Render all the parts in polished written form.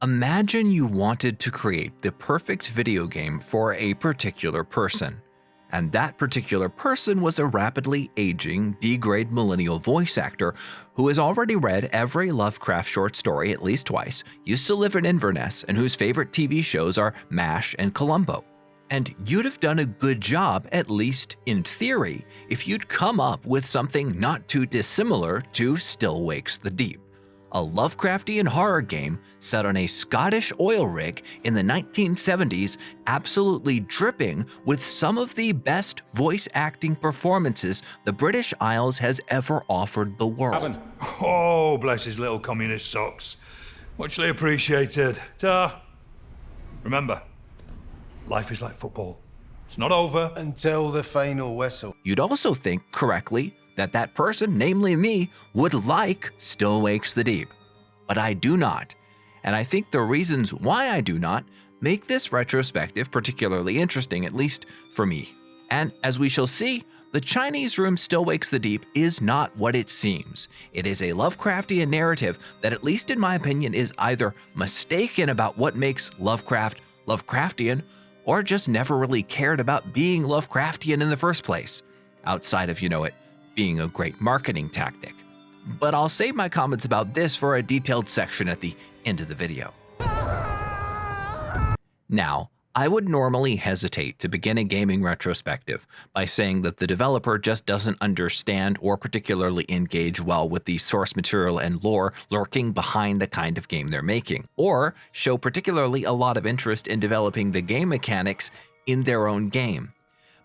Imagine you wanted to create the perfect video game for a particular person, and that particular person was a rapidly aging D-grade millennial voice actor who has already read every Lovecraft short story at least twice, used to live in Inverness, and whose favorite TV shows are MASH and Columbo. And you'd have done a good job, at least in theory, if you'd come up with something not too dissimilar to Still Wakes the Deep, a Lovecraftian horror game set on a Scottish oil rig in the 1970s, absolutely dripping with some of the best voice acting performances the British Isles has ever offered the world. Oh, bless his little communist socks. Muchly appreciated. Remember, life is like football. It's not over until the final whistle. You'd also think correctly that person, namely me, would like Still Wakes the Deep. But I do not, and I think the reasons why I do not make this retrospective particularly interesting, at least for me. And as we shall see, the Chinese Room Still Wakes the Deep is not what it seems. It is a Lovecraftian narrative that, at least in my opinion, is either mistaken about what makes Lovecraft Lovecraftian, or just never really cared about being Lovecraftian in the first place, outside of, being a great marketing tactic. But I'll save my comments about this for a detailed section at the end of the video. Now, I would normally hesitate to begin a gaming retrospective by saying that the developer just doesn't understand or particularly engage well with the source material and lore lurking behind the kind of game they're making, or show particularly a lot of interest in developing the game mechanics in their own game.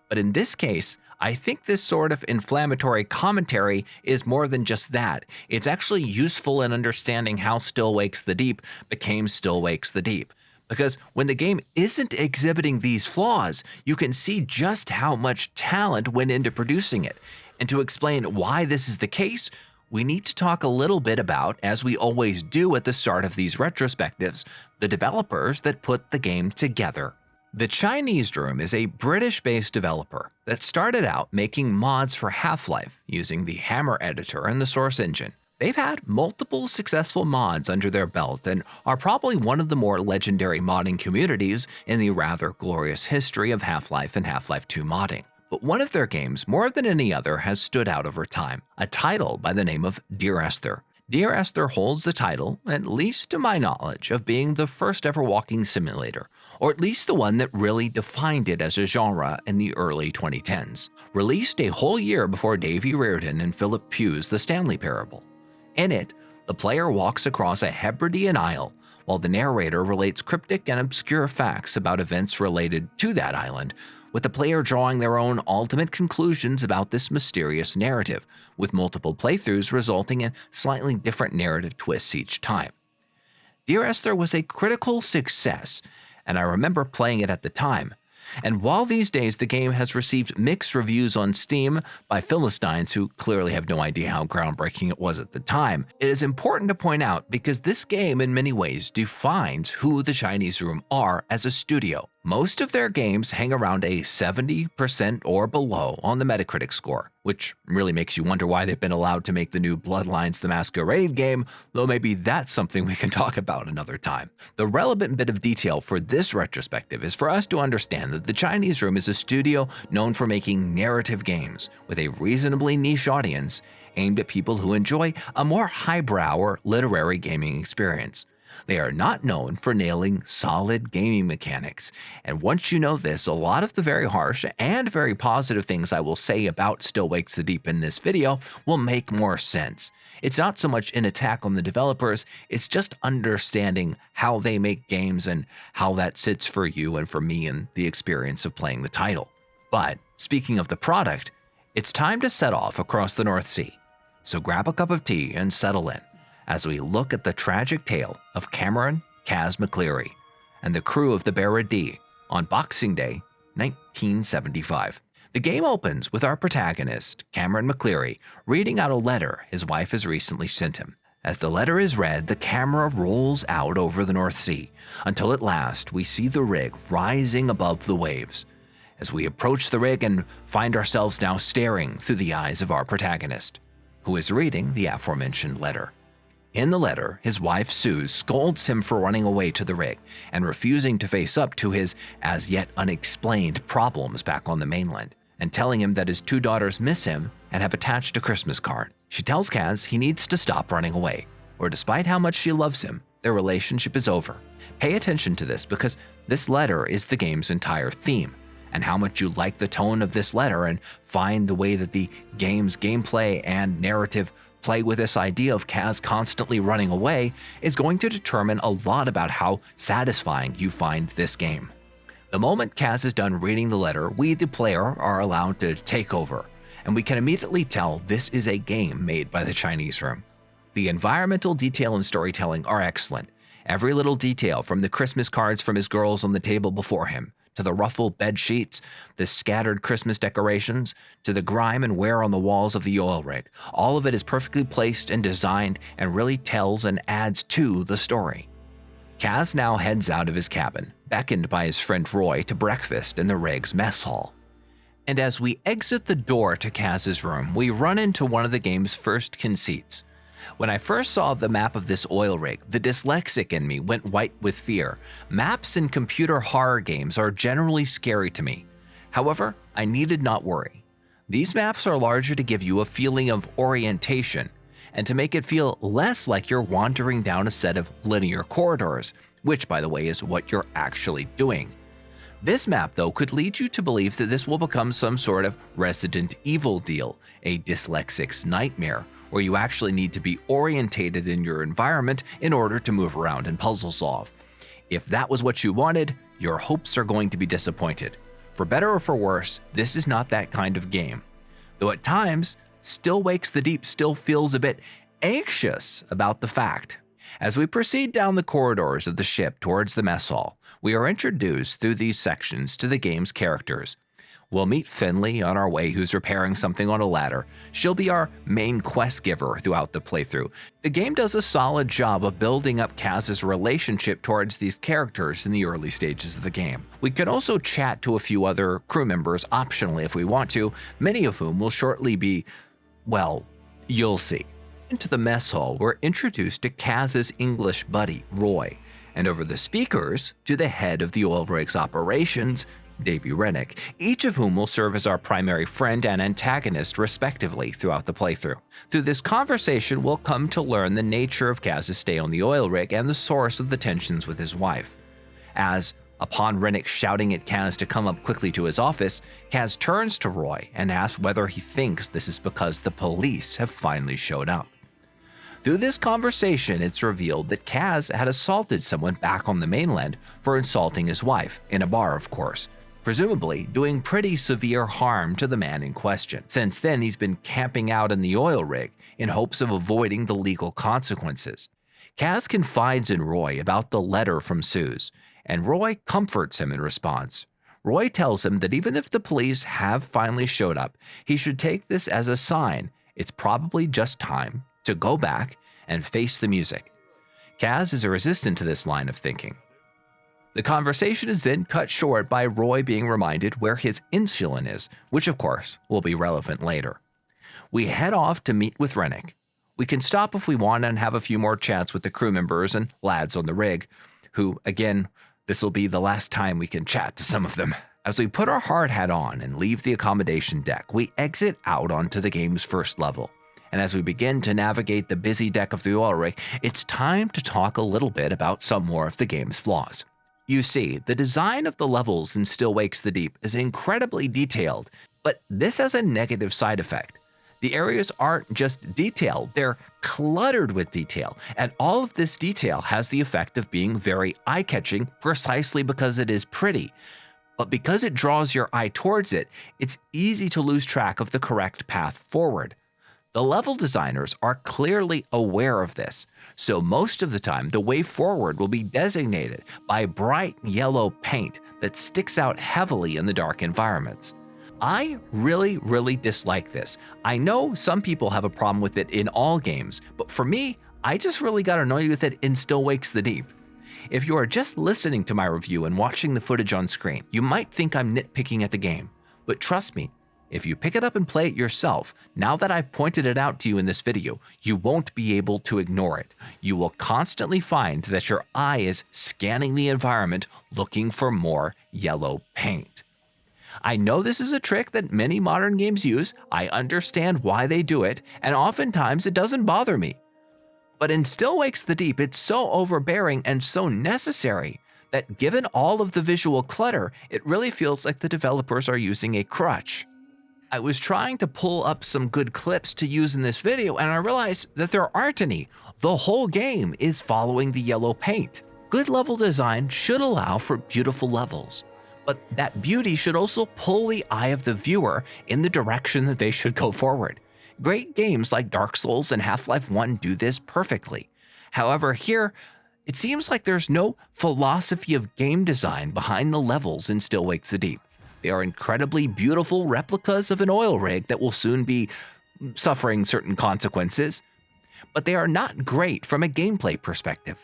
But in this case, I think this sort of inflammatory commentary is more than just that. It's actually useful in understanding how Still Wakes the Deep became Still Wakes the Deep. Because when the game isn't exhibiting these flaws, you can see just how much talent went into producing it. And to explain why this is the case, we need to talk a little bit about, as we always do at the start of these retrospectives, the developers that put the game together. The Chinese Room is a British-based developer that started out making mods for Half-Life using the Hammer editor and the Source engine. They've had multiple successful mods under their belt and are probably one of the more legendary modding communities in the rather glorious history of Half-Life and Half-Life 2 modding. But one of their games, more than any other, has stood out over time, a title by the name of Dear Esther. Dear Esther holds the title, at least to my knowledge, of being the first ever walking simulator, or at least the one that really defined it as a genre in the early 2010s. Released a whole year before Davy Reardon and Philip Pugh's The Stanley Parable. In it, the player walks across a Hebridean isle, while the narrator relates cryptic and obscure facts about events related to that island, with the player drawing their own ultimate conclusions about this mysterious narrative, with multiple playthroughs resulting in slightly different narrative twists each time. Dear Esther was a critical success, and I remember playing it at the time. And while these days the game has received mixed reviews on Steam by Philistines who clearly have no idea how groundbreaking it was at the time, it is important to point out because this game in many ways defines who the Chinese Room are as a studio. Most of their games hang around a 70% or below on the Metacritic score, which really makes you wonder why they've been allowed to make the new Bloodlines the Masquerade game, though maybe that's something we can talk about another time. The relevant bit of detail for this retrospective is for us to understand that the Chinese Room is a studio known for making narrative games with a reasonably niche audience aimed at people who enjoy a more highbrow or literary gaming experience. They are not known for nailing solid gaming mechanics, and once you know this, a lot of the very harsh and very positive things I will say about Still Wakes the Deep in this video will make more sense. It's not so much an attack on the developers, it's just understanding how they make games and how that sits for you and for me in the experience of playing the title. But speaking of the product, it's time to set off across the North Sea. So grab a cup of tea and settle in as we look at the tragic tale of Cameron Kaz McCleary and the crew of the Barradee on Boxing Day, 1975. The game opens with our protagonist, Cameron McCleary, reading out a letter his wife has recently sent him. As the letter is read, the camera rolls out over the North Sea, until at last we see the rig rising above the waves. As we approach the rig and find ourselves now staring through the eyes of our protagonist, who is reading the aforementioned letter. In the letter, his wife Sue scolds him for running away to the rig and refusing to face up to his as yet unexplained problems back on the mainland, and telling him that his two daughters miss him and have attached a Christmas card. She tells Kaz he needs to stop running away, or despite how much she loves him, their relationship is over. Pay attention to this because this letter is the game's entire theme, and how much you like the tone of this letter and find the way that the game's gameplay and narrative play with this idea of Kaz constantly running away is going to determine a lot about how satisfying you find this game. The moment Kaz is done reading the letter, we, the player, are allowed to take over, and we can immediately tell this is a game made by the Chinese Room. The environmental detail and storytelling are excellent. Every little detail, from the Christmas cards from his girls on the table before him, to the ruffled bed sheets, the scattered Christmas decorations, to the grime and wear on the walls of the oil rig, all of it is perfectly placed and designed and really tells and adds to the story. Kaz now heads out of his cabin, beckoned by his friend Roy to breakfast in the rig's mess hall. And as we exit the door to Kaz's room, we run into one of the game's first conceits. When I first saw the map of this oil rig, the dyslexic in me went white with fear. Maps in computer horror games are generally scary to me. However, I needed not worry. These maps are larger to give you a feeling of orientation, and to make it feel less like you're wandering down a set of linear corridors, which, by the way, is what you're actually doing. This map, though, could lead you to believe that this will become some sort of Resident Evil deal, a dyslexic's nightmare, where you actually need to be orientated in your environment in order to move around and puzzle solve. If that was what you wanted, your hopes are going to be disappointed. For better or for worse, this is not that kind of game. Though at times, Still Wakes the Deep still feels a bit anxious about the fact. As we proceed down the corridors of the ship towards the mess hall, we are introduced through these sections to the game's characters. We'll meet Finley on our way, who's repairing something on a ladder. She'll be our main quest giver throughout the playthrough. The game does a solid job of building up Kaz's relationship towards these characters in the early stages of the game. We can also chat to a few other crew members optionally if we want to, many of whom will shortly be, well, you'll see. Into the mess hall, we're introduced to Kaz's English buddy, Roy, and over the speakers to the head of the oil rig's operations, Davy Rennick, each of whom will serve as our primary friend and antagonist respectively throughout the playthrough. Through this conversation, we'll come to learn the nature of Kaz's stay on the oil rig and the source of the tensions with his wife. As, upon Rennick shouting at Kaz to come up quickly to his office, Kaz turns to Roy and asks whether he thinks this is because the police have finally showed up. Through this conversation, it's revealed that Kaz had assaulted someone back on the mainland for insulting his wife, in a bar of course, presumably doing pretty severe harm to the man in question. Since then, he's been camping out in the oil rig in hopes of avoiding the legal consequences. Kaz confides in Roy about the letter from Suze, and Roy comforts him in response. Roy tells him that even if the police have finally showed up, he should take this as a sign it's probably just time to go back and face the music. Kaz is resistant to this line of thinking. The conversation is then cut short by Roy being reminded where his insulin is, which of course will be relevant later. We head off to meet with Rennick. We can stop if we want and have a few more chats with the crew members and lads on the rig, who, again, this will be the last time we can chat to some of them. As we put our hard hat on and leave the accommodation deck, we exit out onto the game's first level. And as we begin to navigate the busy deck of the oil rig, it's time to talk a little bit about some more of the game's flaws. You see, the design of the levels in Still Wakes the Deep is incredibly detailed, but this has a negative side effect. The areas aren't just detailed, they're cluttered with detail, and all of this detail has the effect of being very eye-catching precisely because it is pretty. But because it draws your eye towards it, it's easy to lose track of the correct path forward. The level designers are clearly aware of this, so most of the time the way forward will be designated by bright yellow paint that sticks out heavily in the dark environments. I really dislike this. I know some people have a problem with it in all games, but for me, I just really got annoyed with it in Still Wakes the Deep. If you are just listening to my review and watching the footage on screen, you might think I'm nitpicking at the game, but trust me, If you pick it up and play it yourself, now that I've pointed it out to you in this video, you won't be able to ignore it. You will constantly find that your eye is scanning the environment looking for more yellow paint. I know this is a trick that many modern games use, I understand why they do it, and oftentimes it doesn't bother me. But in Still Wakes the Deep, it's so overbearing and so necessary that given all of the visual clutter, it really feels like the developers are using a crutch. I was trying to pull up some good clips to use in this video and I realized that there aren't any. The whole game is following the yellow paint. Good level design should allow for beautiful levels, but that beauty should also pull the eye of the viewer in the direction that they should go forward. Great games like Dark Souls and Half-Life 1 do this perfectly. However, here, it seems like there's no philosophy of game design behind the levels in Still Wakes the Deep. They are incredibly beautiful replicas of an oil rig that will soon be suffering certain consequences, but they are not great from a gameplay perspective.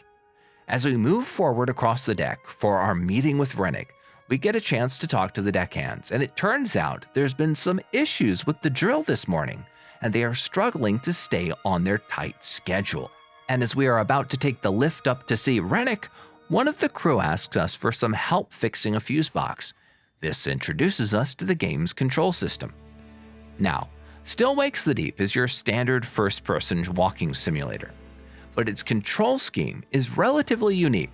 As we move forward across the deck for our meeting with Rennick, we get a chance to talk to the deckhands, and it turns out there's been some issues with the drill this morning, and they are struggling to stay on their tight schedule. And as we are about to take the lift up to see Rennick, one of the crew asks us for some help fixing a fuse box. This introduces us to the game's control system. Now, Still Wakes the Deep is your standard first-person walking simulator, but its control scheme is relatively unique.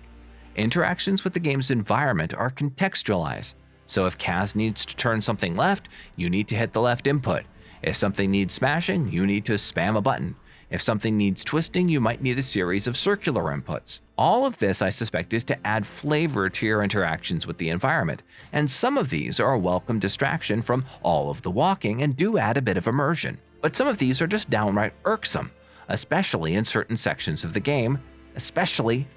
Interactions with the game's environment are contextualized, so if Kaz needs to turn something left, you need to hit the left input. If something needs smashing, you need to spam a button. If something needs twisting, you might need a series of circular inputs. All of this, I suspect, is to add flavor to your interactions with the environment, and some of these are a welcome distraction from all of the walking and do add a bit of immersion. But some of these are just downright irksome, especially in certain sections of the game, especially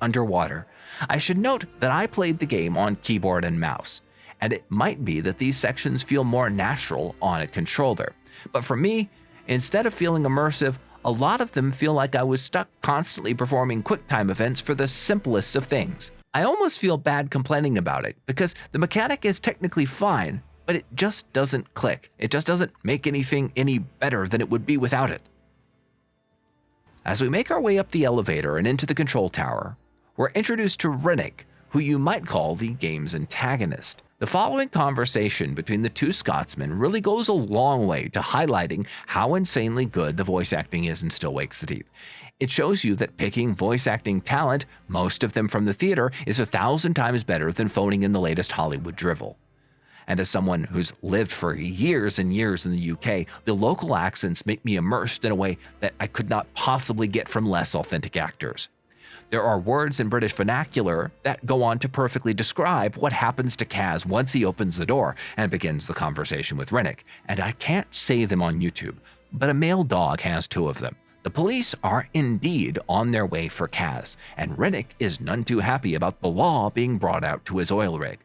underwater. I should note that I played the game on keyboard and mouse, and it might be that these sections feel more natural on a controller. But for me, instead of feeling immersive, a lot of them feel like I was stuck constantly performing QuickTime events for the simplest of things. I almost feel bad complaining about it because the mechanic is technically fine, but it just doesn't click. It just doesn't make anything any better than it would be without it. As we make our way up the elevator and into the control tower, we're introduced to Rennick, who you might call the game's antagonist. The following conversation between the two Scotsmen really goes a long way to highlighting how insanely good the voice acting is in Still Wakes the Deep. It shows you that picking voice acting talent, most of them from the theater, is 1,000 times better than phoning in the latest Hollywood drivel. And as someone who's lived for years and years in the UK, the local accents make me immersed in a way that I could not possibly get from less authentic actors. There are words in British vernacular that go on to perfectly describe what happens to Kaz once he opens the door and begins the conversation with Rennick, and I can't say them on YouTube, but a male dog has 2 of them. The police are indeed on their way for Kaz, and Rennick is none too happy about the law being brought out to his oil rig.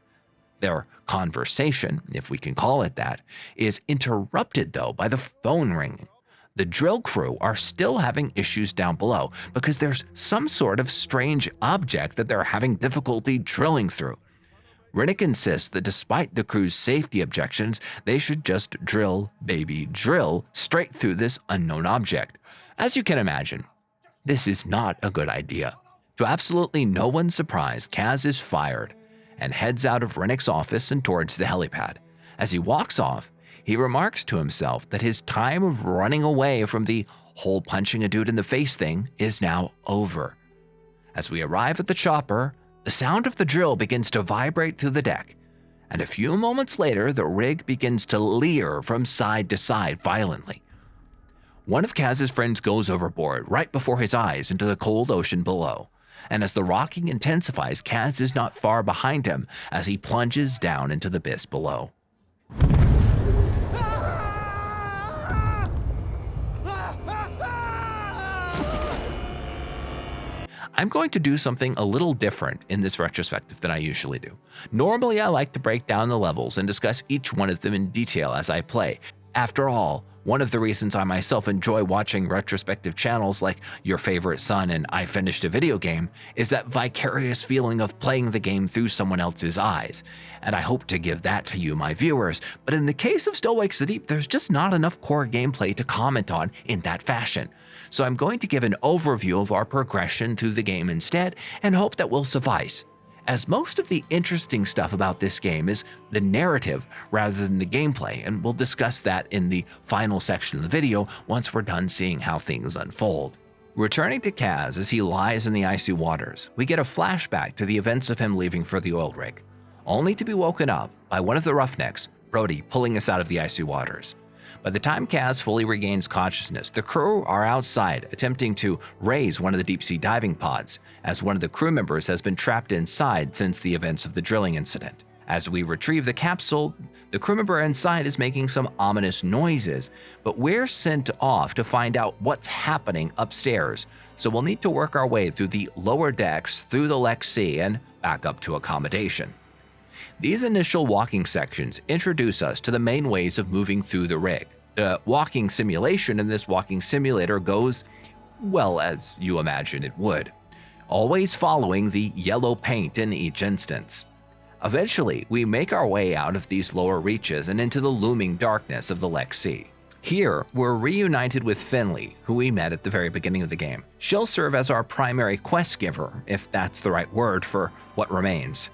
Their conversation, if we can call it that, is interrupted though by the phone ringing. The drill crew are still having issues down below because there's some sort of strange object that they're having difficulty drilling through. Rennick insists that despite the crew's safety objections, they should just drill, baby, drill straight through this unknown object. As you can imagine, this is not a good idea. To absolutely no one's surprise, Kaz is fired and heads out of Rennick's office and towards the helipad. As he walks off, he remarks to himself that his time of running away from the hole punching a dude in the face thing is now over. As we arrive at the chopper, the sound of the drill begins to vibrate through the deck, and a few moments later, the rig begins to leer from side to side violently. One of Kaz's friends goes overboard right before his eyes into the cold ocean below, and as the rocking intensifies, Kaz is not far behind him as he plunges down into the abyss below. I'm going to do something a little different in this retrospective than I usually do. Normally, I like to break down the levels and discuss each one of them in detail as I play. After all, One of the reasons I myself enjoy watching retrospective channels like Your Favorite Son and I Finished a Video Game is that vicarious feeling of playing the game through someone else's eyes, and I hope to give that to you, my viewers, but in the case of Still Wakes the Deep, there's just not enough core gameplay to comment on in that fashion. So I'm going to give an overview of our progression through the game instead, and hope that will suffice, as most of the interesting stuff about this game is the narrative rather than the gameplay, and we'll discuss that in the final section of the video once we're done seeing how things unfold. Returning to Kaz as he lies in the icy waters, we get a flashback to the events of him leaving for the oil rig, only to be woken up by one of the roughnecks, Brody, pulling us out of the icy waters. By the time Kaz fully regains consciousness, the crew are outside attempting to raise one of the deep-sea diving pods, as one of the crew members has been trapped inside since the events of the drilling incident. As we retrieve the capsule, the crew member inside is making some ominous noises, but we're sent off to find out what's happening upstairs, so we'll need to work our way through the lower decks through the Lex Sea and back up to accommodation. These initial walking sections introduce us to the main ways of moving through the rig. The walking simulation in this walking simulator goes, well, as you imagine it would, always following the yellow paint in each instance. Eventually, we make our way out of these lower reaches and into the looming darkness of the Lex Sea. Here, we're reunited with Finley, who we met at the very beginning of the game. She'll serve as our primary quest giver, if that's the right word for what remains.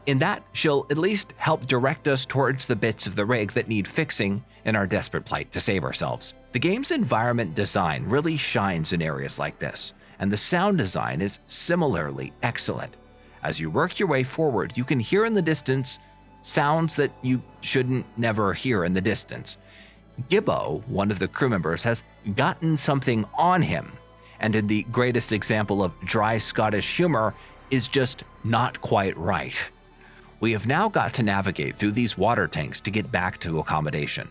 In that, she'll at least help direct us towards the bits of the rig that need fixing in our desperate plight to save ourselves. The game's environment design really shines in areas like this, and the sound design is similarly excellent. As you work your way forward, you can hear in the distance sounds that you shouldn't never hear in the distance. Gibbo, one of the crew members, has gotten something on him, and in the greatest example of dry Scottish humor, is just not quite right. We have now got to navigate through these water tanks to get back to accommodation.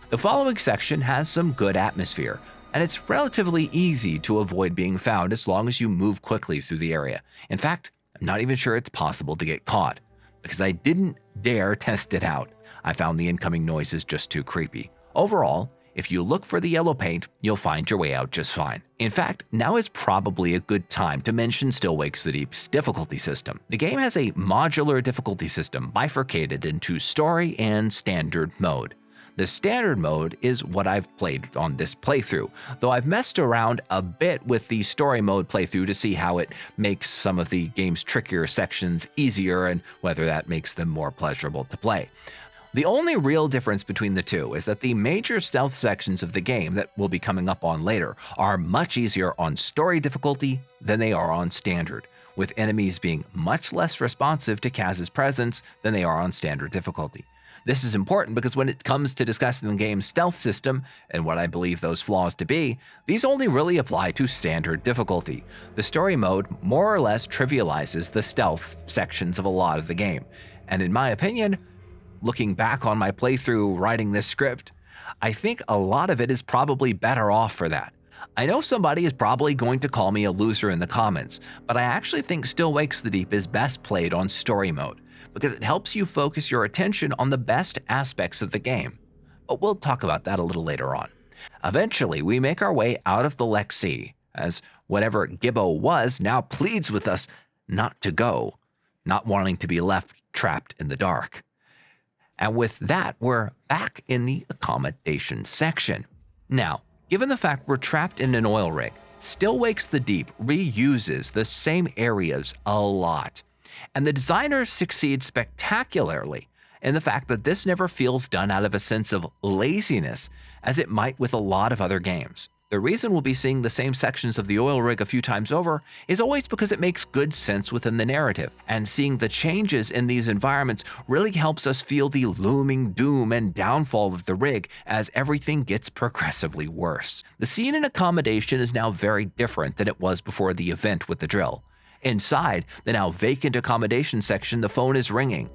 The following section has some good atmosphere, and it's relatively easy to avoid being found as long as you move quickly through the area. In fact, I'm not even sure it's possible to get caught, because I didn't dare test it out. I found the incoming noises just too creepy. Overall, if you look for the yellow paint, you'll find your way out just fine. In fact, now is probably a good time to mention Still Wakes the Deep's difficulty system. The game has a modular difficulty system bifurcated into story and standard mode. The standard mode is what I've played on this playthrough, though I've messed around a bit with the story mode playthrough to see how it makes some of the game's trickier sections easier and whether that makes them more pleasurable to play. The only real difference between the two is that the major stealth sections of the game that we'll be coming up on later are much easier on story difficulty than they are on standard, with enemies being much less responsive to Kaz's presence than they are on standard difficulty. This is important because when it comes to discussing the game's stealth system, and what I believe those flaws to be, these only really apply to standard difficulty. The story mode more or less trivializes the stealth sections of a lot of the game, and in my opinion, looking back on my playthrough writing this script, I think a lot of it is probably better off for that. I know somebody is probably going to call me a loser in the comments, but I actually think Still Wakes the Deep is best played on story mode, because it helps you focus your attention on the best aspects of the game. But we'll talk about that a little later on. Eventually, we make our way out of the Lex Sea, as whatever Gibbo was now pleads with us not to go, not wanting to be left trapped in the dark. And with that, we're back in the accommodation section. Now, given the fact we're trapped in an oil rig, Still Wakes the Deep reuses the same areas a lot. And the designers succeed spectacularly in the fact that this never feels done out of a sense of laziness as it might with a lot of other games. The reason we'll be seeing the same sections of the oil rig a few times over is always because it makes good sense within the narrative, and seeing the changes in these environments really helps us feel the looming doom and downfall of the rig as everything gets progressively worse. The scene in accommodation is now very different than it was before the event with the drill. Inside the now vacant accommodation section, the phone is ringing.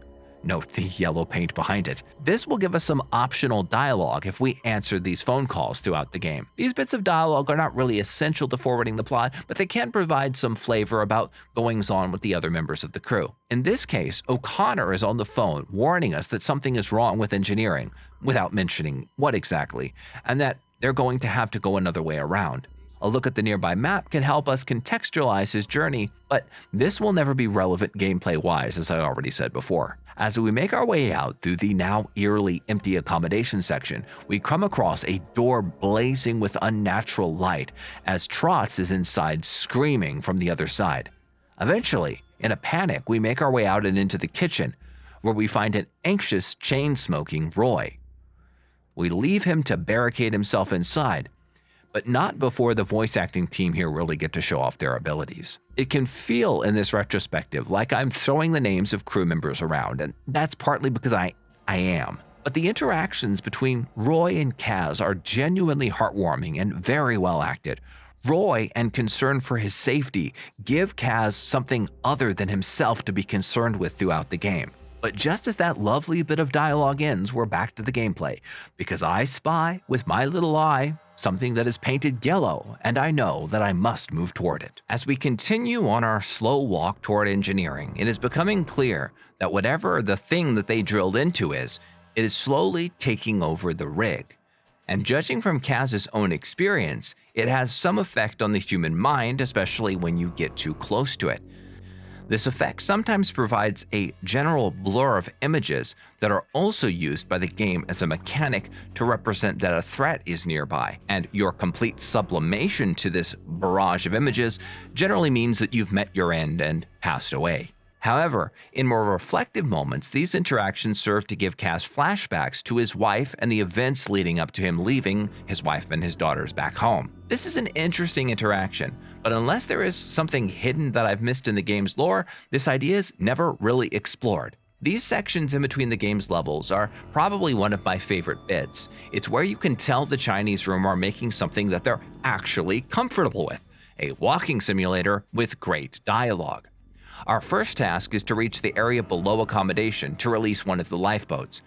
Note the yellow paint behind it. This will give us some optional dialogue if we answer these phone calls throughout the game. These bits of dialogue are not really essential to forwarding the plot, but they can provide some flavor about goings-on with the other members of the crew. In this case, O'Connor is on the phone warning us that something is wrong with engineering, without mentioning what exactly, and that they're going to have to go another way around. A look at the nearby map can help us contextualize his journey, but this will never be relevant gameplay-wise, as I already said before. As we make our way out through the now eerily empty accommodation section, we come across a door blazing with unnatural light as Trots is inside screaming from the other side. Eventually, in a panic, we make our way out and into the kitchen, where we find an anxious, chain-smoking Roy. We leave him to barricade himself inside, but not before the voice acting team here really get to show off their abilities. It can feel in this retrospective like I'm throwing the names of crew members around, and that's partly because I am. But the interactions between Roy and Kaz are genuinely heartwarming and very well acted. Roy and concern for his safety give Kaz something other than himself to be concerned with throughout the game. But just as that lovely bit of dialogue ends, we're back to the gameplay, because I spy, with my little eye, something that is painted yellow, and I know that I must move toward it. As we continue on our slow walk toward engineering, it is becoming clear that whatever the thing that they drilled into is, it is slowly taking over the rig. And judging from Kaz's own experience, it has some effect on the human mind, especially when you get too close to it. This effect sometimes provides a general blur of images that are also used by the game as a mechanic to represent that a threat is nearby, and your complete sublimation to this barrage of images generally means that you've met your end and passed away. However, in more reflective moments, these interactions serve to give Kaz flashbacks to his wife and the events leading up to him leaving his wife and his daughters back home. This is an interesting interaction, but unless there is something hidden that I've missed in the game's lore, this idea is never really explored. These sections in between the game's levels are probably one of my favorite bits. It's where you can tell the Chinese room are making something that they're actually comfortable with, a walking simulator with great dialogue. Our first task is to reach the area below accommodation to release one of the lifeboats.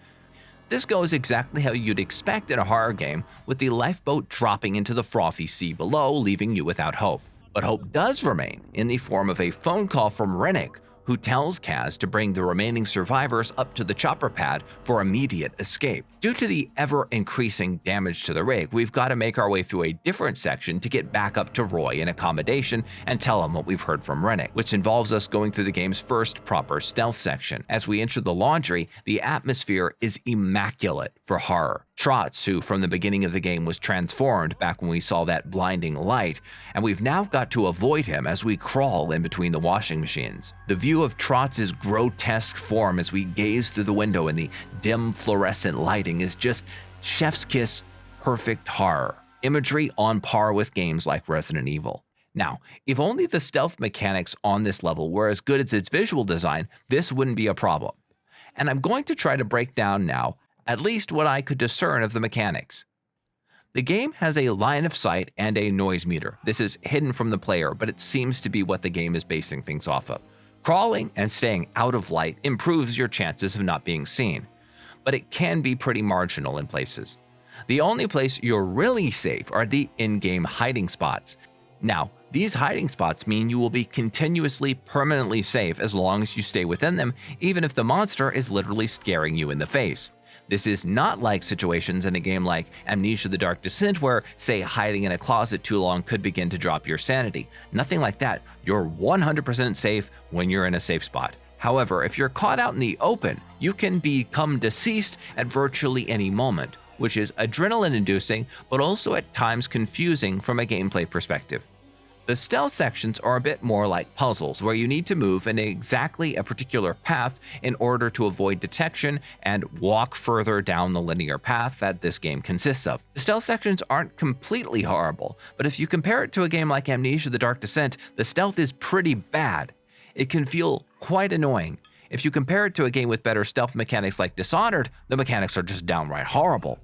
This goes exactly how you'd expect in a horror game, with the lifeboat dropping into the frothy sea below, leaving you without hope. But hope does remain in the form of a phone call from Rennick, who tells Kaz to bring the remaining survivors up to the chopper pad for immediate escape. Due to the ever-increasing damage to the rig, we've got to make our way through a different section to get back up to Roy in accommodation and tell him what we've heard from Rennick, which involves us going through the game's first proper stealth section. As we enter the laundry, the atmosphere is immaculate for horror. Trots, who from the beginning of the game was transformed back when we saw that blinding light, and we've now got to avoid him as we crawl in between the washing machines. The view of Trots' grotesque form as we gaze through the window in the dim fluorescent lighting is just chef's kiss perfect horror. Imagery on par with games like Resident Evil. Now, if only the stealth mechanics on this level were as good as its visual design, this wouldn't be a problem. And I'm going to try to break down now at least what I could discern of the mechanics. The game has a line of sight and a noise meter. This is hidden from the player, but it seems to be what the game is basing things off of. Crawling and staying out of light improves your chances of not being seen, but it can be pretty marginal in places. The only place you're really safe are the in-game hiding spots. Now, these hiding spots mean you will be continuously, permanently safe as long as you stay within them, even if the monster is literally scaring you in the face. This is not like situations in a game like Amnesia: The Dark Descent where, say, hiding in a closet too long could begin to drop your sanity. Nothing like that. You're 100% safe when you're in a safe spot. However, if you're caught out in the open, you can become deceased at virtually any moment, which is adrenaline-inducing but also at times confusing from a gameplay perspective. The stealth sections are a bit more like puzzles, where you need to move in exactly a particular path in order to avoid detection and walk further down the linear path that this game consists of. The stealth sections aren't completely horrible, but if you compare it to a game like Amnesia: The Dark Descent, the stealth is pretty bad. It can feel quite annoying. If you compare it to a game with better stealth mechanics like Dishonored, the mechanics are just downright horrible.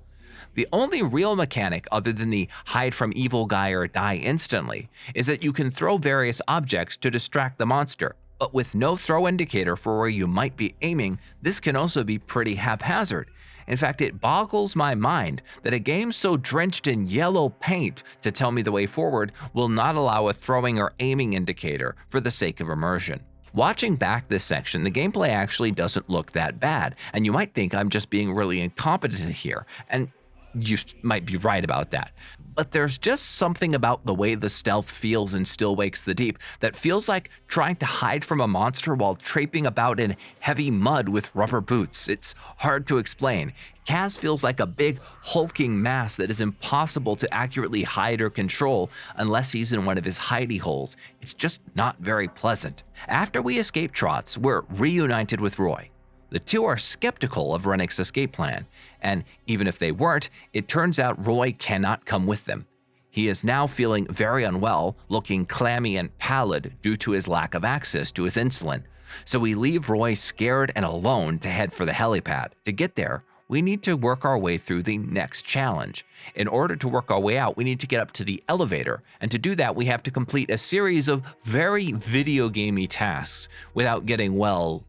The only real mechanic other than the hide from evil guy or die instantly is that you can throw various objects to distract the monster, but with no throw indicator for where you might be aiming, this can also be pretty haphazard. In fact, it boggles my mind that a game so drenched in yellow paint to tell me the way forward will not allow a throwing or aiming indicator for the sake of immersion. Watching back this section, the gameplay actually doesn't look that bad, and you might think I'm just being really incompetent here, and You might be right about that. But there's just something about the way the stealth feels in Still Wakes the Deep that feels like trying to hide from a monster while traipsing about in heavy mud with rubber boots. It's hard to explain. Kaz feels like a big, hulking mass that is impossible to accurately hide or control unless he's in one of his hidey holes. It's just not very pleasant. After we escape Trots, we're reunited with Roy. The two are skeptical of Rennick's escape plan, and even if they weren't, it turns out Roy cannot come with them. He is now feeling very unwell, looking clammy and pallid due to his lack of access to his insulin. So we leave Roy scared and alone to head for the helipad. To get there, we need to work our way through the next challenge. In order to work our way out, we need to get up to the elevator, and to do that, we have to complete a series of very video gamey tasks without getting, well,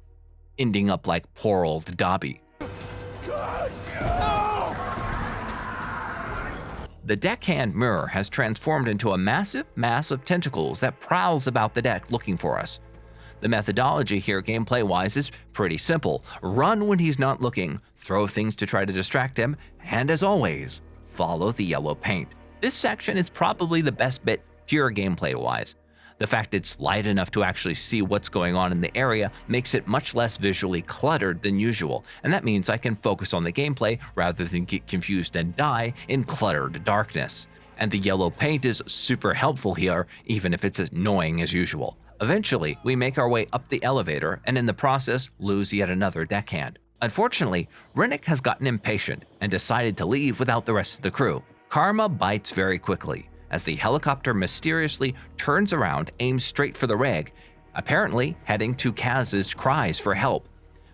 ending up like poor old Dobby. The deckhand mirror has transformed into a massive mass of tentacles that prowls about the deck looking for us. The methodology here gameplay-wise is pretty simple. Run when he's not looking, throw things to try to distract him, and as always, follow the yellow paint. This section is probably the best bit pure gameplay-wise. The fact it's light enough to actually see what's going on in the area makes it much less visually cluttered than usual, and that means I can focus on the gameplay rather than get confused and die in cluttered darkness. And the yellow paint is super helpful here, even if it's annoying as usual. Eventually, we make our way up the elevator and in the process lose yet another deckhand. Unfortunately, Rennick has gotten impatient and decided to leave without the rest of the crew. Karma bites very quickly, as the helicopter mysteriously turns around, aims straight for the rig, apparently heading to Kaz's cries for help.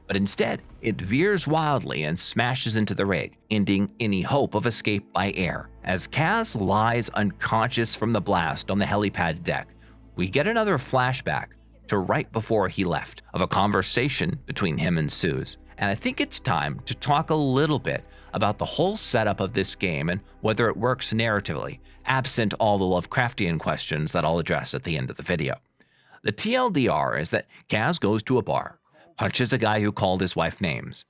But instead, it veers wildly and smashes into the rig, ending any hope of escape by air. As Kaz lies unconscious from the blast on the helipad deck, we get another flashback to right before he left, of a conversation between him and Suze. And I think it's time to talk a little bit about the whole setup of this game and whether it works narratively, absent all the Lovecraftian questions that I'll address at the end of the video. The TLDR is that Kaz goes to a bar, punches a guy who called his wife names.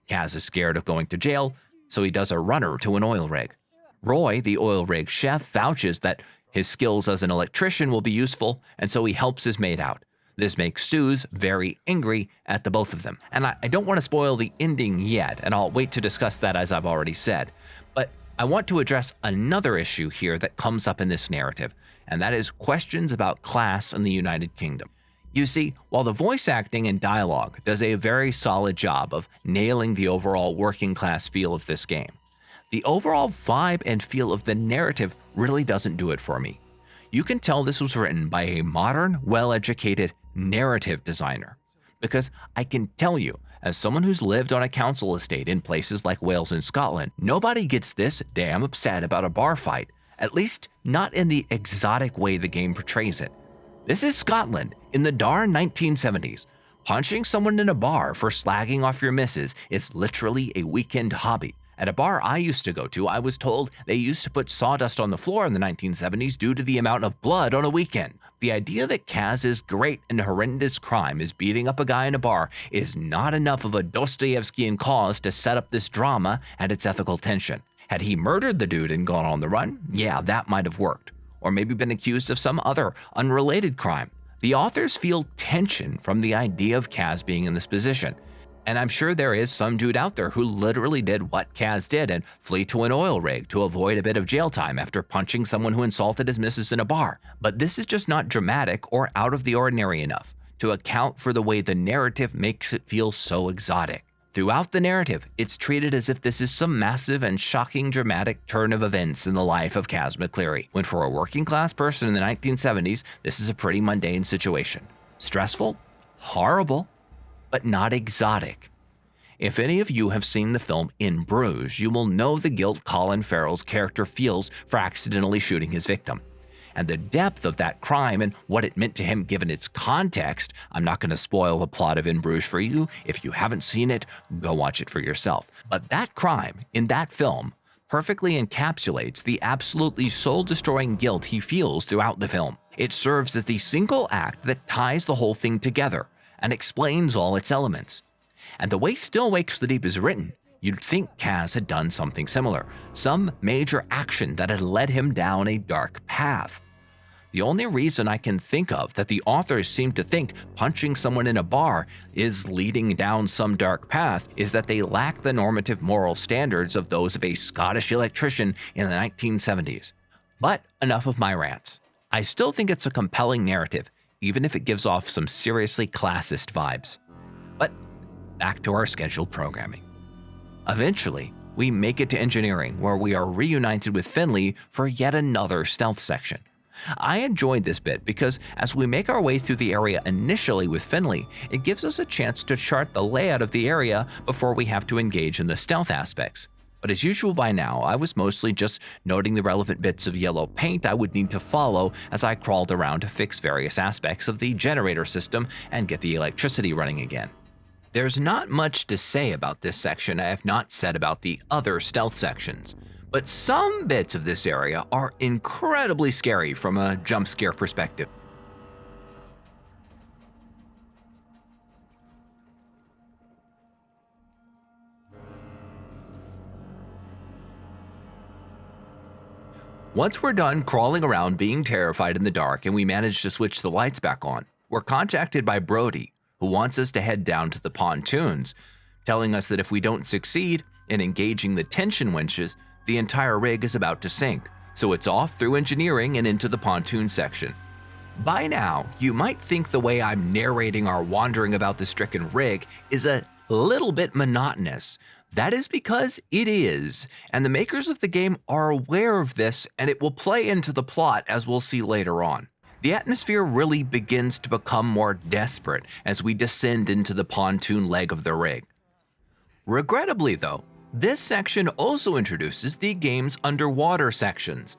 Kaz is scared of going to jail, so he does a runner to an oil rig. Roy, the oil rig chef, vouches that his skills as an electrician will be useful, and so he helps his mate out. This makes Suze very angry at the both of them. And I don't want to spoil the ending yet, and I'll wait to discuss that as I've already said. But I want to address another issue here that comes up in this narrative, and that is questions about class in the United Kingdom. You see, while the voice acting and dialogue does a very solid job of nailing the overall working class feel of this game, the overall vibe and feel of the narrative really doesn't do it for me. You can tell this was written by a modern, well-educated narrative designer, because I can tell you, as someone who's lived on a council estate in places like Wales and Scotland, nobody gets this damn upset about a bar fight, at least not in the exotic way the game portrays it. This is Scotland in the darn 1970s. Punching someone in a bar for slagging off your missus is literally a weekend hobby. At a bar I used to go to, I was told they used to put sawdust on the floor in the 1970s due to the amount of blood on a weekend. The idea that Kaz's great and horrendous crime is beating up a guy in a bar is not enough of a Dostoevskian cause to set up this drama and its ethical tension. Had he murdered the dude and gone on the run, yeah, that might have worked. Or maybe been accused of some other unrelated crime. The authors feel tension from the idea of Kaz being in this position. And I'm sure there is some dude out there who literally did what Kaz did and flee to an oil rig to avoid a bit of jail time after punching someone who insulted his missus in a bar. But this is just not dramatic or out of the ordinary enough to account for the way the narrative makes it feel so exotic. Throughout the narrative, it's treated as if this is some massive and shocking dramatic turn of events in the life of Kaz McCleary, when for a working class person in the 1970s, this is a pretty mundane situation. Stressful? Horrible? But not exotic. If any of you have seen the film In Bruges, you will know the guilt Colin Farrell's character feels for accidentally shooting his victim. And the depth of that crime and what it meant to him given its context. I'm not going to spoil the plot of In Bruges for you. If you haven't seen it, go watch it for yourself. But that crime in that film perfectly encapsulates the absolutely soul-destroying guilt he feels throughout the film. It serves as the single act that ties the whole thing together and explains all its elements. And the way Still Wakes the Deep is written, You'd think Kaz had done something similar, some major action that had led him down a dark path. The only reason I can think of that the authors seem to think punching someone in a bar is leading down some dark path is that they lack the normative moral standards of those of a Scottish electrician in the 1970s. But enough of my rants. I still think it's a compelling narrative, even if it gives off some seriously classist vibes. But back to our scheduled programming. Eventually, we make it to engineering, where we are reunited with Finley for yet another stealth section. I enjoyed this bit because as we make our way through the area initially with Finley, it gives us a chance to chart the layout of the area before we have to engage in the stealth aspects. But as usual by now, I was mostly just noting the relevant bits of yellow paint I would need to follow as I crawled around to fix various aspects of the generator system and get the electricity running again. There's not much to say about this section I have not said about the other stealth sections, but some bits of this area are incredibly scary from a jump scare perspective. Once we're done crawling around being terrified in the dark and we manage to switch the lights back on, we're contacted by Brody, who wants us to head down to the pontoons, telling us that if we don't succeed in engaging the tension winches, the entire rig is about to sink, so it's off through engineering and into the pontoon section. By now, you might think the way I'm narrating our wandering about the stricken rig is a little bit monotonous. That is because it is, and the makers of the game are aware of this, and it will play into the plot as we'll see later on. The atmosphere really begins to become more desperate as we descend into the pontoon leg of the rig. Regrettably though, this section also introduces the game's underwater sections.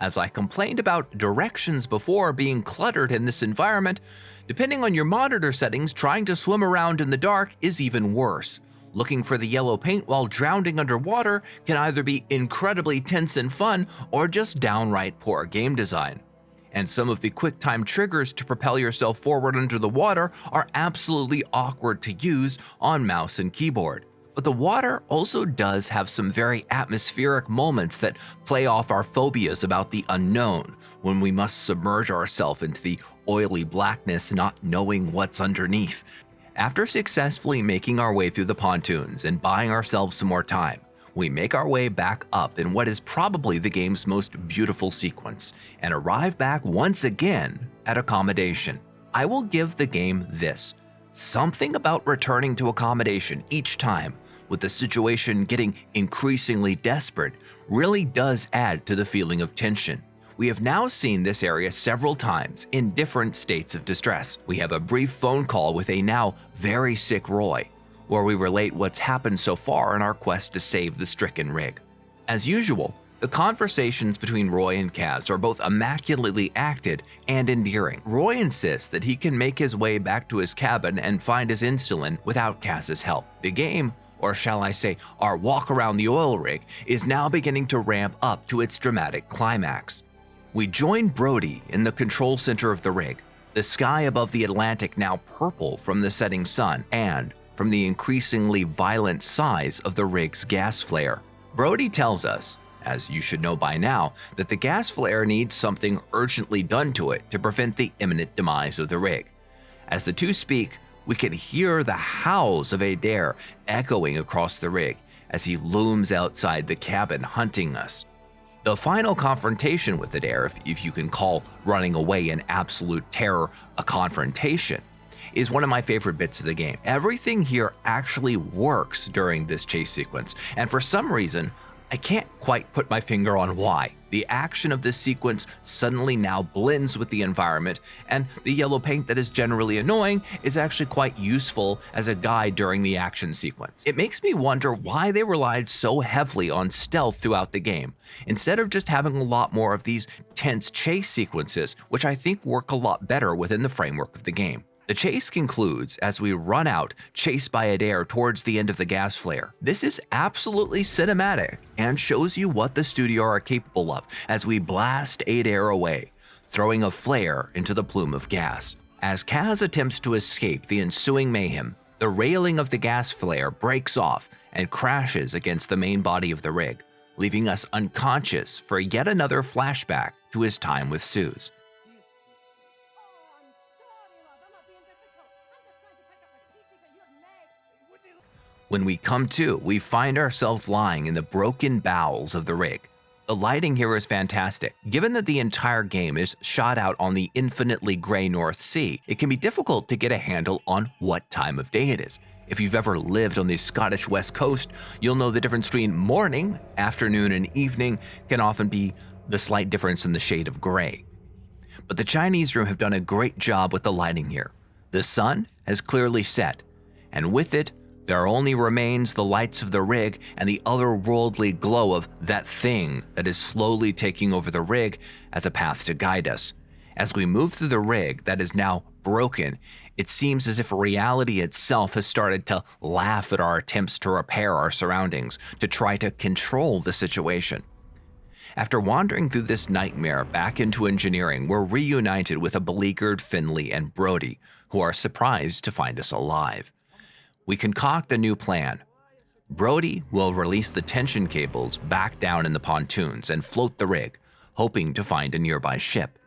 As I complained about directions before being cluttered in this environment, depending on your monitor settings, trying to swim around in the dark is even worse. Looking for the yellow paint while drowning underwater can either be incredibly tense and fun or just downright poor game design. And some of the quick-time triggers to propel yourself forward under the water are absolutely awkward to use on mouse and keyboard. But the water also does have some very atmospheric moments that play off our phobias about the unknown, when we must submerge ourselves into the oily blackness not knowing what's underneath. After successfully making our way through the pontoons and buying ourselves some more time, we make our way back up in what is probably the game's most beautiful sequence, and arrive back once again at accommodation. I will give the game this. Something about returning to accommodation each time, with the situation getting increasingly desperate, really does add to the feeling of tension. We have now seen this area several times in different states of distress. We have a brief phone call with a now very sick Roy, where we relate what's happened so far in our quest to save the stricken rig. As usual, the conversations between Roy and Kaz are both immaculately acted and endearing. Roy insists that he can make his way back to his cabin and find his insulin without Kaz's help. The game, or shall I say our walk around the oil rig, is now beginning to ramp up to its dramatic climax. We join Brody in the control center of the rig, the sky above the Atlantic now purple from the setting sun and from the increasingly violent size of the rig's gas flare. Brody tells us, as you should know by now, that the gas flare needs something urgently done to it to prevent the imminent demise of the rig. As the two speak, we can hear the howls of Adair echoing across the rig as he looms outside the cabin hunting us. The final confrontation with Adair, if you can call running away in absolute terror a confrontation, is one of my favorite bits of the game. Everything here actually works during this chase sequence, and for some reason, I can't quite put my finger on why. The action of this sequence suddenly now blends with the environment, and the yellow paint that is generally annoying is actually quite useful as a guide during the action sequence. It makes me wonder why they relied so heavily on stealth throughout the game, instead of just having a lot more of these tense chase sequences, which I think work a lot better within the framework of the game. The chase concludes as we run out, chased by Adair towards the end of the gas flare. This is absolutely cinematic and shows you what the studio are capable of as we blast Adair away, throwing a flare into the plume of gas. As Kaz attempts to escape the ensuing mayhem, the railing of the gas flare breaks off and crashes against the main body of the rig, leaving us unconscious for yet another flashback to his time with Suze. When we come to, we find ourselves lying in the broken bowels of the rig. The lighting here is fantastic. Given that the entire game is shot out on the infinitely gray North Sea, it can be difficult to get a handle on what time of day it is. If you've ever lived on the Scottish West Coast, you'll know the difference between morning, afternoon, and evening can often be the slight difference in the shade of gray. But the Chinese room have done a great job with the lighting here. The sun has clearly set, and with it, there only remains the lights of the rig and the otherworldly glow of that thing that is slowly taking over the rig as a path to guide us. As we move through the rig that is now broken, it seems as if reality itself has started to laugh at our attempts to repair our surroundings, to try to control the situation. After wandering through this nightmare back into engineering, we're reunited with a beleaguered Finley and Brody, who are surprised to find us alive. We concoct a new plan. Brody will release the tension cables back down in the pontoons and float the rig, hoping to find a nearby ship.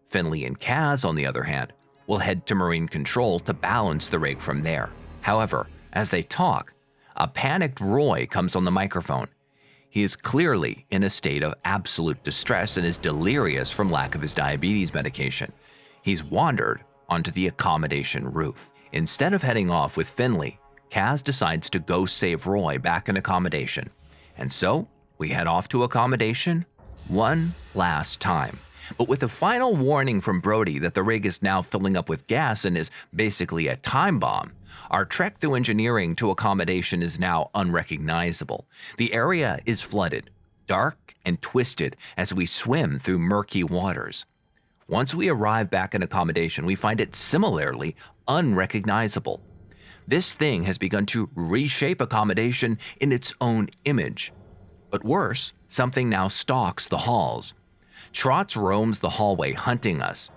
Finley and Kaz, on the other hand, will head to Marine Control to balance the rig from there. However, as they talk, a panicked Roy comes on the microphone. He is clearly in a state of absolute distress and is delirious from lack of his diabetes medication. He's wandered onto the accommodation roof. Instead of heading off with Finley, Kaz decides to go save Roy back in accommodation. And so, we head off to accommodation one last time. But with a final warning from Brody that the rig is now filling up with gas and is basically a time bomb, our trek through engineering to accommodation is now unrecognizable. The area is flooded, dark and twisted as we swim through murky waters. Once we arrive back in accommodation, we find it similarly unrecognizable. This thing has begun to reshape accommodation in its own image. But worse, something now stalks the halls. Trotz roams the hallway hunting us.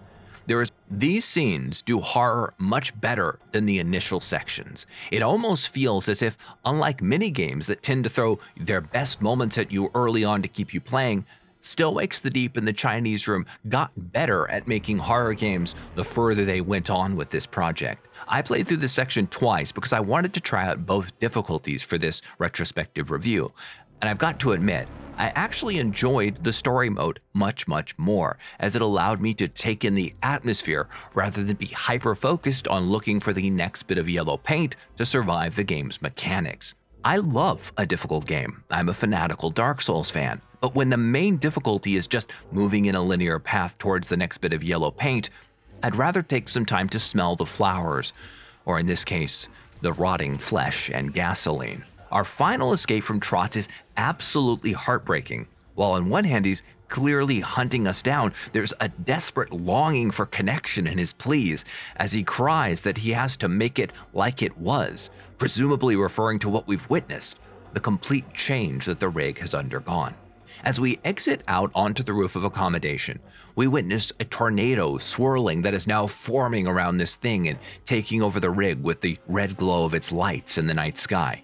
These scenes do horror much better than the initial sections. It almost feels as if, unlike minigames that tend to throw their best moments at you early on to keep you playing, Still Wakes the Deep and the Chinese Room got better at making horror games the further they went on with this project. I played through this section twice because I wanted to try out both difficulties for this retrospective review, and I've got to admit, I actually enjoyed the story mode much more, as it allowed me to take in the atmosphere rather than be hyper-focused on looking for the next bit of yellow paint to survive the game's mechanics. I love a difficult game. I'm a fanatical Dark Souls fan. But when the main difficulty is just moving in a linear path towards the next bit of yellow paint, I'd rather take some time to smell the flowers, or in this case, the rotting flesh and gasoline. Our final escape from Trotz is absolutely heartbreaking. While on one hand he's clearly hunting us down, there's a desperate longing for connection in his pleas as he cries that he has to make it like it was, presumably referring to what we've witnessed, the complete change that the rig has undergone. As we exit out onto the roof of accommodation, we witness a tornado swirling that is now forming around this thing and taking over the rig with the red glow of its lights in the night sky.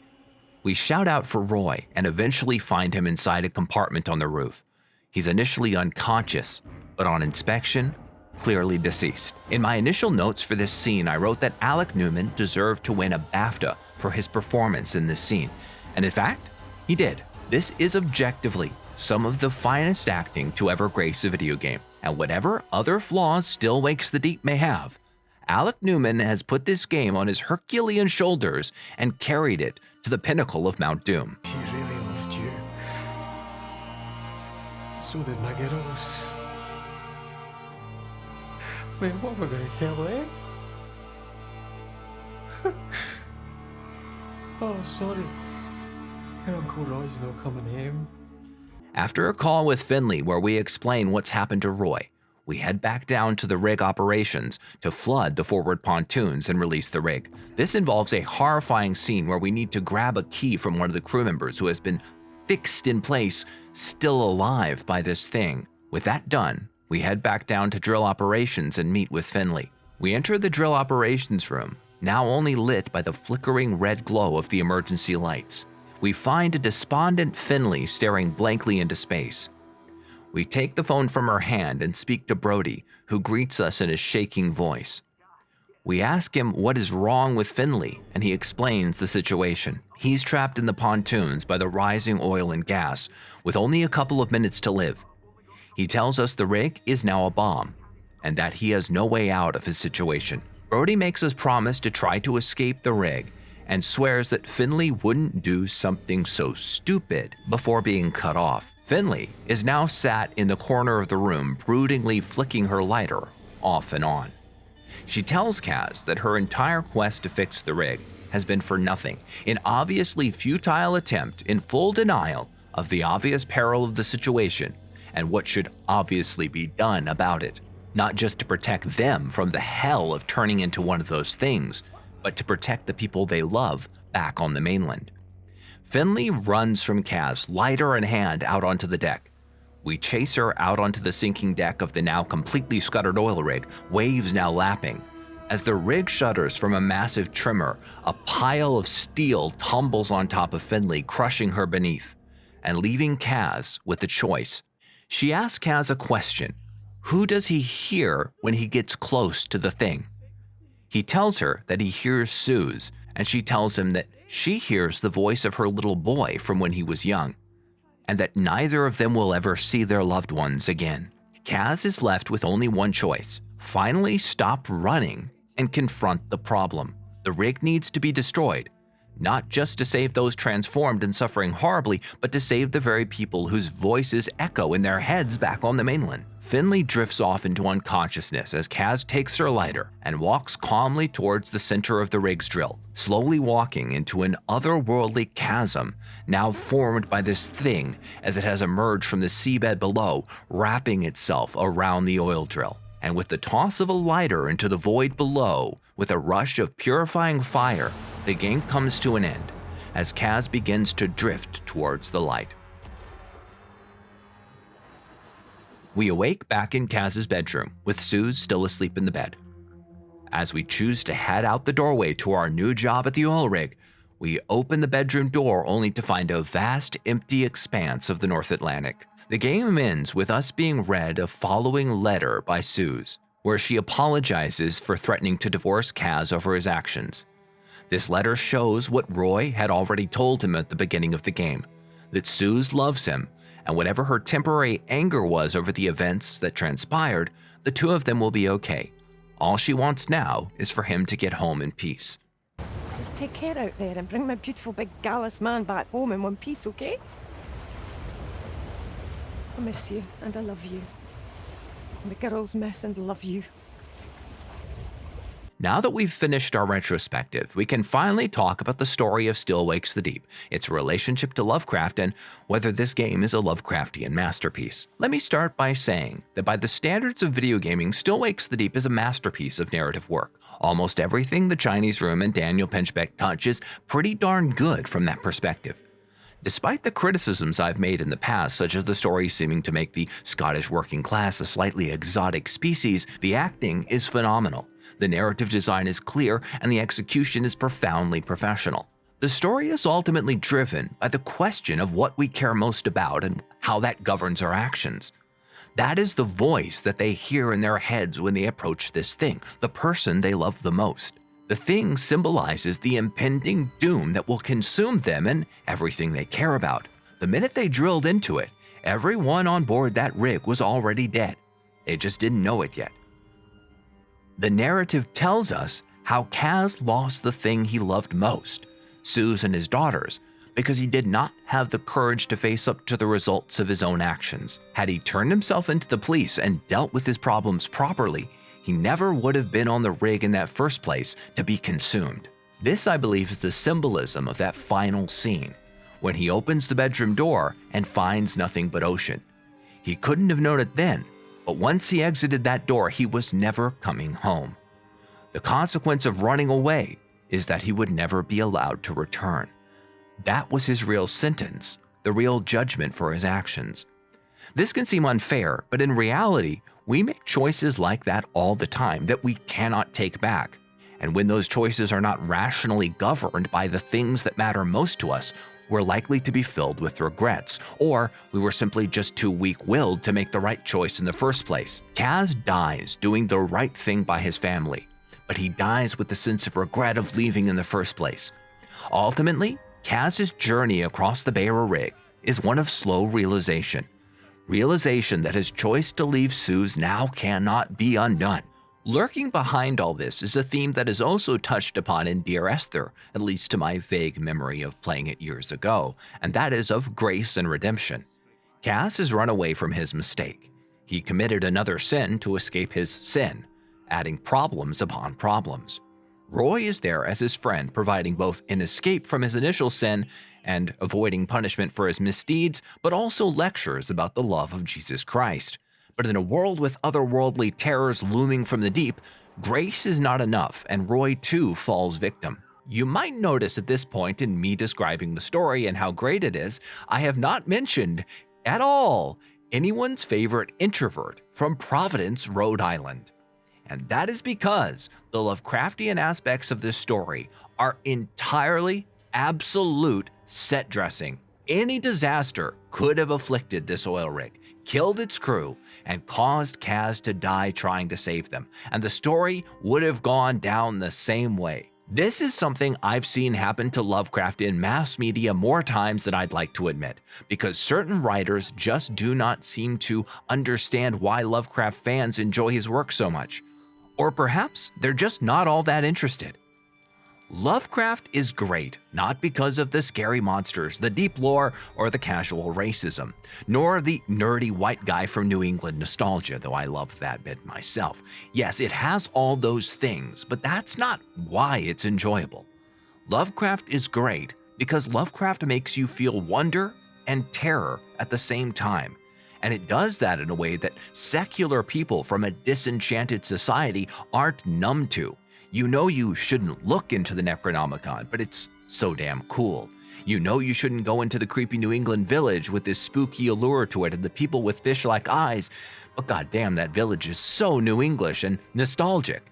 We shout out for Roy and eventually find him inside a compartment on the roof. He's initially unconscious, but on inspection, clearly deceased. In my initial notes for this scene, I wrote that Alec Newman deserved to win a BAFTA for his performance in this scene. And in fact, he did. This is objectively some of the finest acting to ever grace a video game. And whatever other flaws Still Wakes the Deep may have, Alec Newman has put this game on his Herculean shoulders and carried it to the pinnacle of Mount Doom. She really loved you. So did my girls. Wait, what am I going to tell them? Oh, sorry. Your Uncle Roy's not coming home. After a call with Finley where we explain what's happened to Roy, we head back down to the rig operations to flood the forward pontoons and release the rig. This involves a horrifying scene where we need to grab a key from one of the crew members who has been fixed in place, still alive by this thing. With that done, we head back down to drill operations and meet with Finley. We enter the drill operations room, now only lit by the flickering red glow of the emergency lights. We find a despondent Finley staring blankly into space. We take the phone from her hand and speak to Brody, who greets us in a shaking voice. We ask him what is wrong with Finley, and he explains the situation. He's trapped in the pontoons by the rising oil and gas, with only a couple of minutes to live. He tells us the rig is now a bomb, and that he has no way out of his situation. Brody makes us promise to try to escape the rig, and swears that Finley wouldn't do something so stupid before being cut off. Finley is now sat in the corner of the room, broodingly flicking her lighter off and on. She tells Kaz that her entire quest to fix the rig has been for nothing, an obviously futile attempt in full denial of the obvious peril of the situation and what should obviously be done about it, not just to protect them from the hell of turning into one of those things, but to protect the people they love back on the mainland. Finley runs from Kaz, lighter in hand, out onto the deck. We chase her out onto the sinking deck of the now completely scuttered oil rig, waves now lapping. As the rig shudders from a massive trimmer, a pile of steel tumbles on top of Finley, crushing her beneath, and leaving Kaz with a choice. She asks Kaz a question. Who does he hear when he gets close to the thing? He tells her that he hears Sue's, and she tells him that she hears the voice of her little boy from when he was young, and that neither of them will ever see their loved ones again. Kaz is left with only one choice: finally stop running and confront the problem. The rig needs to be destroyed, not just to save those transformed and suffering horribly, but to save the very people whose voices echo in their heads back on the mainland. Finley drifts off into unconsciousness as Kaz takes her lighter and walks calmly towards the center of the rig's drill, slowly walking into an otherworldly chasm now formed by this thing as it has emerged from the seabed below, wrapping itself around the oil drill. And with the toss of a lighter into the void below, with a rush of purifying fire, the game comes to an end as Kaz begins to drift towards the light. We awake back in Kaz's bedroom, with Suze still asleep in the bed. As we choose to head out the doorway to our new job at the oil rig, we open the bedroom door only to find a vast, empty expanse of the North Atlantic. The game ends with us being read a following letter by Suze, where she apologizes for threatening to divorce Kaz over his actions. This letter shows what Roy had already told him at the beginning of the game, that Suze loves him, and whatever her temporary anger was over the events that transpired, the two of them will be okay. All she wants now is for him to get home in peace. Just take care out there and bring my beautiful big gallus man back home in one piece, okay? I miss you and I love you. And the girls miss and love you. Now that we've finished our retrospective, we can finally talk about the story of Still Wakes the Deep, its relationship to Lovecraft, and whether this game is a Lovecraftian masterpiece. Let me start by saying that by the standards of video gaming, Still Wakes the Deep is a masterpiece of narrative work. Almost everything the Chinese Room and Daniel Pinchbeck touch is pretty darn good from that perspective. Despite the criticisms I've made in the past, such as the story seeming to make the Scottish working class a slightly exotic species, the acting is phenomenal. The narrative design is clear, and the execution is profoundly professional. The story is ultimately driven by the question of what we care most about and how that governs our actions. That is the voice that they hear in their heads when they approach this thing, the person they love the most. The thing symbolizes the impending doom that will consume them and everything they care about. The minute they drilled into it, everyone on board that rig was already dead. They just didn't know it yet. The narrative tells us how Kaz lost the thing he loved most, Suze and his daughters, because he did not have the courage to face up to the results of his own actions. Had he turned himself into the police and dealt with his problems properly, he never would have been on the rig in that first place to be consumed. This, I believe, is the symbolism of that final scene, when he opens the bedroom door and finds nothing but ocean. He couldn't have known it then, but once he exited that door, he was never coming home. The consequence of running away is that he would never be allowed to return. That was his real sentence, the real judgment for his actions. This can seem unfair, but in reality, we make choices like that all the time that we cannot take back. And when those choices are not rationally governed by the things that matter most to us, were likely to be filled with regrets, or we were simply just too weak-willed to make the right choice in the first place. Kaz dies doing the right thing by his family, but he dies with the sense of regret of leaving in the first place. Ultimately, Kaz's journey across the Beira Rig is one of slow realization that his choice to leave Suze now cannot be undone. Lurking behind all this is a theme that is also touched upon in Dear Esther, at least to my vague memory of playing it years ago, and that is of grace and redemption. Kaz has run away from his mistake. He committed another sin to escape his sin, adding problems upon problems. Roy is there as his friend, providing both an escape from his initial sin and avoiding punishment for his misdeeds, but also lectures about the love of Jesus Christ. But in a world with otherworldly terrors looming from the deep, grace is not enough, and Roy too falls victim. You might notice at this point in me describing the story and how great it is, I have not mentioned at all anyone's favorite introvert from Providence, Rhode Island. And that is because the Lovecraftian aspects of this story are entirely absolute set dressing. Any disaster could have afflicted this oil rig, killed its crew, and caused Kaz to die trying to save them, and the story would have gone down the same way. This is something I've seen happen to Lovecraft in mass media more times than I'd like to admit, because certain writers just do not seem to understand why Lovecraft fans enjoy his work so much. Or perhaps they're just not all that interested. Lovecraft is great, not because of the scary monsters, the deep lore, or the casual racism, nor the nerdy white guy from New England nostalgia, though I love that bit myself. Yes, it has all those things, but that's not why it's enjoyable. Lovecraft is great because Lovecraft makes you feel wonder and terror at the same time. And it does that in a way that secular people from a disenchanted society aren't numb to. You know you shouldn't look into the Necronomicon, but it's so damn cool. You know you shouldn't go into the creepy New England village with this spooky allure to it and the people with fish-like eyes, but goddamn, that village is so New English and nostalgic.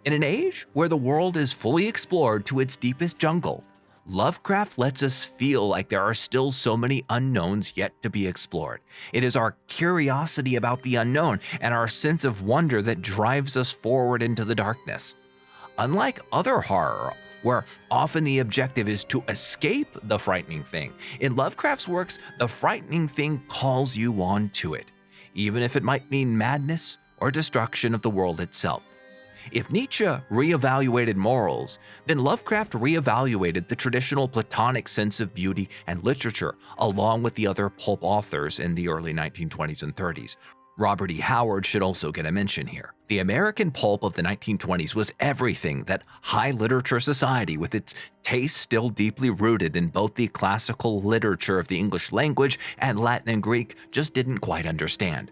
In an age where the world is fully explored to its deepest jungle, Lovecraft lets us feel like there are still so many unknowns yet to be explored. It is our curiosity about the unknown and our sense of wonder that drives us forward into the darkness. Unlike other horror, where often the objective is to escape the frightening thing, in Lovecraft's works, the frightening thing calls you on to it, even if it might mean madness or destruction of the world itself. If Nietzsche reevaluated morals, then Lovecraft reevaluated the traditional Platonic sense of beauty and literature, along with the other pulp authors in the early 1920s and 30s. Robert E. Howard should also get a mention here. The American pulp of the 1920s was everything that high literature society, with its taste still deeply rooted in both the classical literature of the English language and Latin and Greek, just didn't quite understand.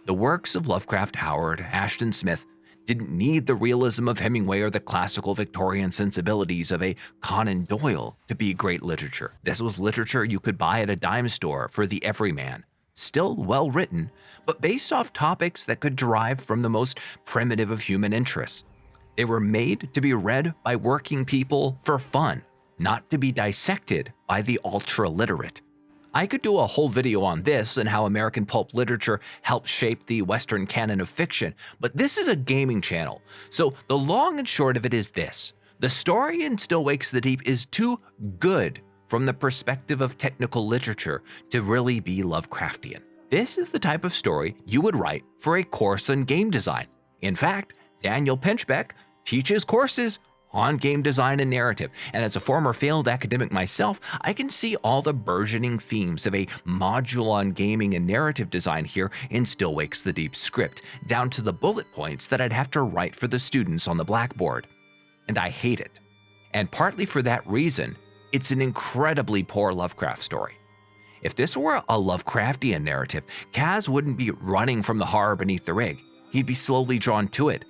The works of Lovecraft, Howard, Ashton Smith didn't need the realism of Hemingway or the classical Victorian sensibilities of a Conan Doyle to be great literature. This was literature you could buy at a dime store for the everyman. Still well written, but based off topics that could derive from the most primitive of human interests. They were made to be read by working people for fun, not to be dissected by the ultra-literate. I could do a whole video on this and how American pulp literature helped shape the Western canon of fiction, but this is a gaming channel, so the long and short of it is this. The story in Still Wakes the Deep is too good from the perspective of technical literature to really be Lovecraftian. This is the type of story you would write for a course on game design. In fact, Daniel Pinchbeck teaches courses on game design and narrative, and as a former failed academic myself, I can see all the burgeoning themes of a module on gaming and narrative design here in Still Wakes the Deep script, down to the bullet points that I'd have to write for the students on the blackboard. And I hate it. And partly for that reason, it's an incredibly poor Lovecraft story. If this were a Lovecraftian narrative, Kaz wouldn't be running from the horror beneath the rig. He'd be slowly drawn to it.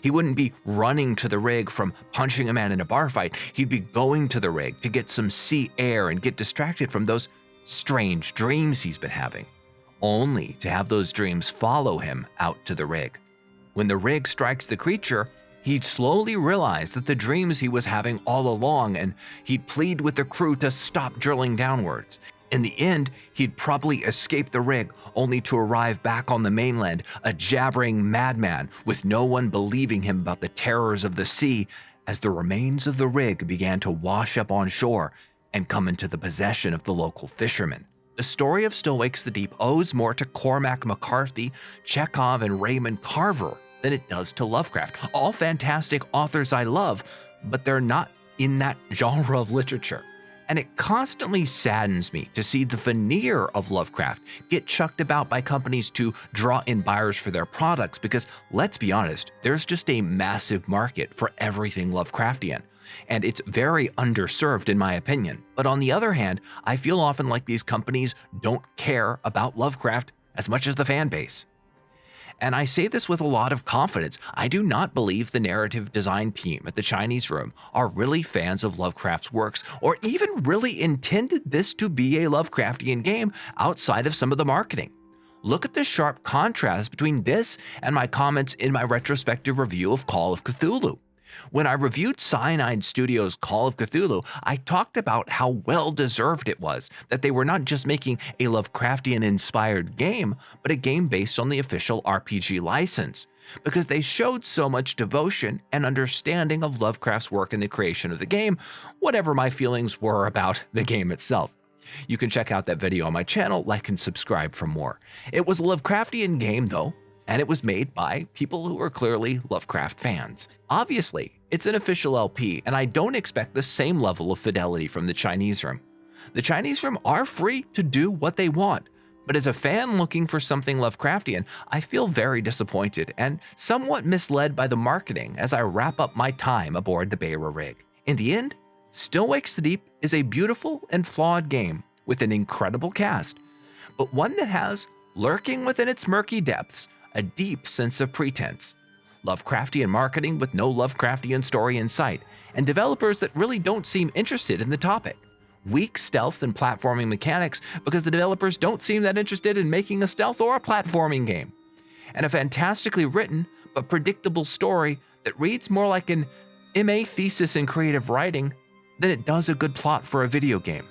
He wouldn't be running to the rig from punching a man in a bar fight. He'd be going to the rig to get some sea air and get distracted from those strange dreams he's been having, only to have those dreams follow him out to the rig. When the rig strikes the creature, He'd slowly realized that the dreams he was having all along, and he'd plead with the crew to stop drilling downwards. In the end, he'd probably escape the rig, only to arrive back on the mainland, a jabbering madman, with no one believing him about the terrors of the sea, as the remains of the rig began to wash up on shore and come into the possession of the local fishermen. The story of Still Wakes the Deep owes more to Cormac McCarthy, Chekhov, and Raymond Carver than it does to Lovecraft. All fantastic authors I love, but they're not in that genre of literature. And it constantly saddens me to see the veneer of Lovecraft get chucked about by companies to draw in buyers for their products because, let's be honest, there's just a massive market for everything Lovecraftian. And it's very underserved in my opinion. But on the other hand, I feel often like these companies don't care about Lovecraft as much as the fan base. And I say this with a lot of confidence. I do not believe the narrative design team at the Chinese Room are really fans of Lovecraft's works, or even really intended this to be a Lovecraftian game outside of some of the marketing. Look at the sharp contrast between this and my comments in my retrospective review of Call of Cthulhu. When I reviewed Cyanide Studios' Call of Cthulhu, I talked about how well-deserved it was that they were not just making a Lovecraftian-inspired game, but a game based on the official RPG license, because they showed so much devotion and understanding of Lovecraft's work in the creation of the game, whatever my feelings were about the game itself. You can check out that video on my channel, like and subscribe for more. It was a Lovecraftian game though, and it was made by people who are clearly Lovecraft fans. Obviously, it's an official LP, and I don't expect the same level of fidelity from the Chinese Room. The Chinese Room are free to do what they want, but as a fan looking for something Lovecraftian, I feel very disappointed and somewhat misled by the marketing as I wrap up my time aboard the Beira rig. In the end, Still Wakes the Deep is a beautiful and flawed game with an incredible cast, but one that has, lurking within its murky depths, a deep sense of pretense, Lovecraftian marketing with no Lovecraftian story in sight, and developers that really don't seem interested in the topic. Weak stealth and platforming mechanics because the developers don't seem that interested in making a stealth or a platforming game. And a fantastically written but predictable story that reads more like an MA thesis in creative writing than it does a good plot for a video game.